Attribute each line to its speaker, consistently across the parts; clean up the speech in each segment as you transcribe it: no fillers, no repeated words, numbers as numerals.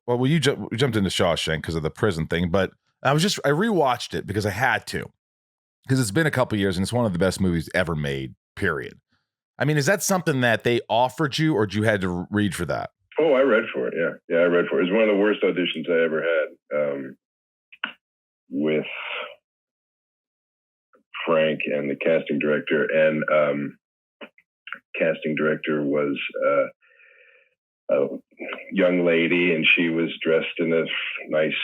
Speaker 1: well, you jumped into Shawshank because of the prison thing, but I rewatched it because I had to, because it's been a couple years and it's one of the best movies ever made, period. I mean, is that something that they offered you, or you had to read for that?
Speaker 2: Oh, I read for it. Yeah, I read for it. It was one of the worst auditions I ever had, with Frank and the casting director. And casting director was a young lady, and she was dressed in a nice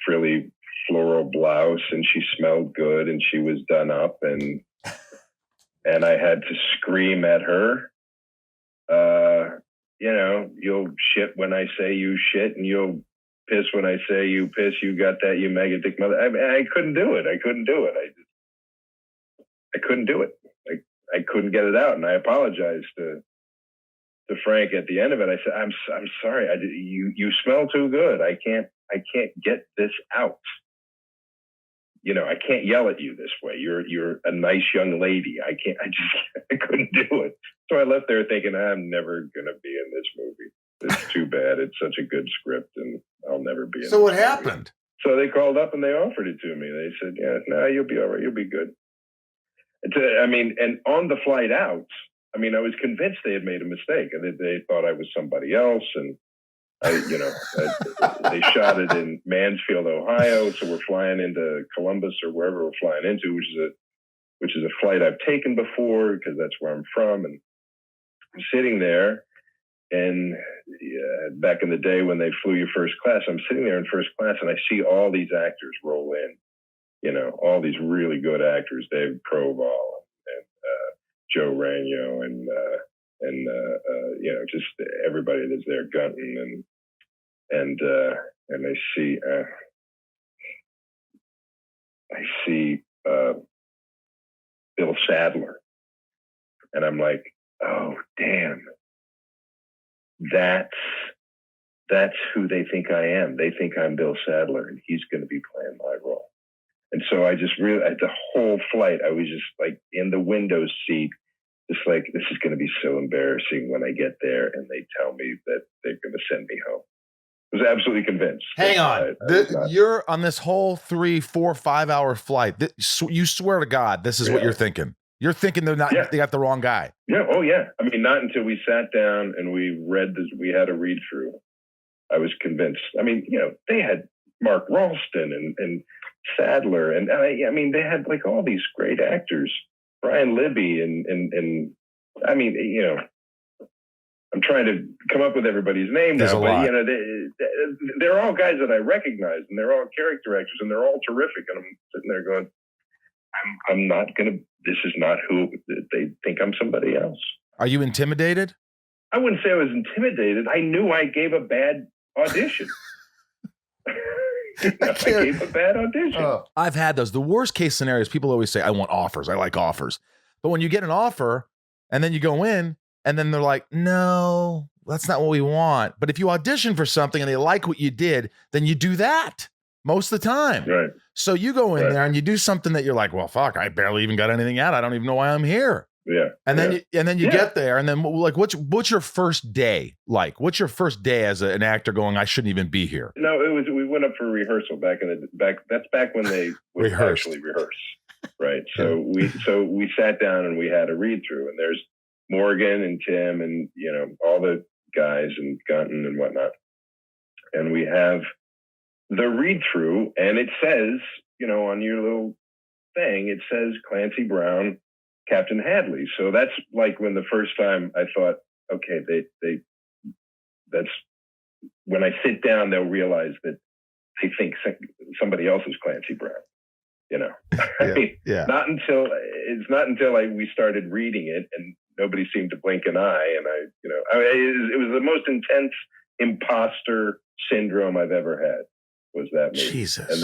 Speaker 2: frilly floral blouse, and she smelled good, and she was done up, and I had to scream at her, you'll shit when I say you shit, and you'll piss when I say you piss. You got that, you maggot dick mother. I mean, I couldn't do it. I couldn't do it. I couldn't get it out, and I apologized to Frank at the end of it. I said, I'm sorry. You smell too good. I can't get this out. I can't yell at you this way. You're a nice young lady. I couldn't do it. So I left there thinking, I'm never going to be in this movie. It's too bad. It's such a good script, and I'll never be in it.
Speaker 1: So what happened?
Speaker 2: So they called up and they offered it to me. They said, yeah, no, you'll be all right. You'll be good. And on the flight out, I was convinced they had made a mistake, and they thought I was somebody else. And they shot it in Mansfield, Ohio. So we're flying into Columbus or wherever we're flying into, which is a flight I've taken before because that's where I'm from. And I'm sitting there, and back in the day when they flew you first class, I'm sitting there in first class, and I see all these actors roll in. All these really good actors, Dave Proval and Joe Ragno and just everybody that's there, Gunton and I see Bill Sadler, and I'm like, oh damn, that's who they think I am. They think I'm Bill Sadler, and he's going to be playing my role. And so I just realized the whole flight, I was just like in the window seat, just like, this is going to be so embarrassing when I get there and they tell me that they're going to send me home. I was absolutely convinced.
Speaker 1: Hang on. You're on this whole 3, 4, 5 hour flight. You swear to God, this is what you're thinking. You're thinking they got the wrong guy.
Speaker 2: Yeah. Oh yeah. Not until we sat down and we read this, we had a read through. I was convinced. They had Mark Ralston and Sadler, and they had like all these great actors, Brian Libby, and I'm trying to come up with everybody's name now, but they're all guys that I recognize, and they're all character actors, and they're all terrific. And I'm sitting there going, I'm not gonna. This is not who they think. I'm somebody else.
Speaker 1: Are you intimidated?
Speaker 2: I wouldn't say I was intimidated. I knew I gave a bad audition. I gave a bad audition.
Speaker 1: I've had those. The worst case scenarios, people always say, I want offers. I like offers. But when you get an offer and then you go in and then they're like, no, that's not what we want. But if you audition for something and they like what you did, then you do that most of the time.
Speaker 2: Right.
Speaker 1: So you go in there and you do something that you're like, well, fuck, I barely even got anything out. I don't even know why I'm here.
Speaker 2: Yeah.
Speaker 1: And then you get there, and then like, what's your first day like? What's your first day as an actor going, I shouldn't even be here?
Speaker 2: No, we went up for rehearsal that's back when they would actually rehearse. Right. So we sat down and we had a read through, and there's Morgan and Tim and, all the guys and Gunton and whatnot. And we have the read through, and it says, on your little thing, it says Clancy Brown, Captain Hadley. So that's like when the first time I thought, okay, that's when I sit down, they'll realize that they think somebody else is Clancy Brown. Not until we started reading it, and nobody seemed to blink an eye, and it was the most intense imposter syndrome I've ever had. Was that movie?
Speaker 1: Jesus.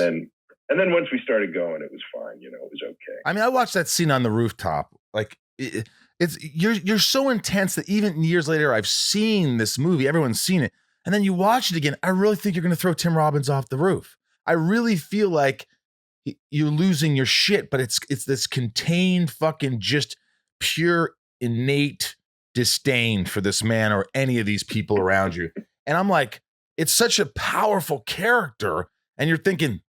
Speaker 2: And then once we started going, it was fine. It was okay.
Speaker 1: I watched that scene on the rooftop. Like you're so intense that even years later, I've seen this movie. Everyone's seen it. And then you watch it again. I really think you're going to throw Tim Robbins off the roof. I really feel like you're losing your shit, but it's this contained fucking just pure innate disdain for this man or any of these people around you. And I'm like, it's such a powerful character. And you're thinking,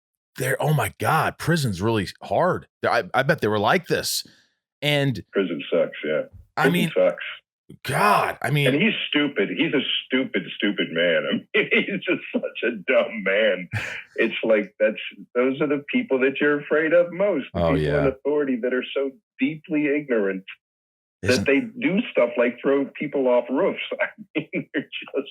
Speaker 1: oh my God, prison's really hard. I bet they were like this. And
Speaker 2: prison sucks. Yeah.
Speaker 1: I mean,
Speaker 2: sucks.
Speaker 1: God, I mean,
Speaker 2: and he's stupid. He's a stupid man. I mean, he's just such a dumb man. It's like those are the people that you're afraid of most. The people in authority that are so deeply ignorant that they do stuff like throw people off roofs. I mean, they're just,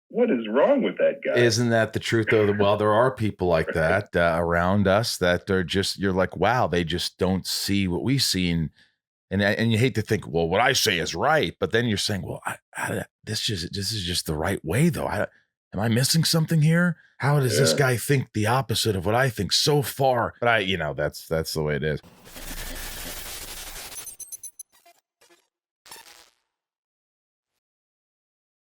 Speaker 2: what is wrong with that guy?
Speaker 1: Isn't that the truth, though? Well, there are people like that around us that are just, you're like, wow, they just don't see what we see. And you hate to think, well, what I say is right, but then you're saying, well, this is just the right way, though. Am I missing something here? How does this guy think the opposite of what I think so far? But that's the way it is.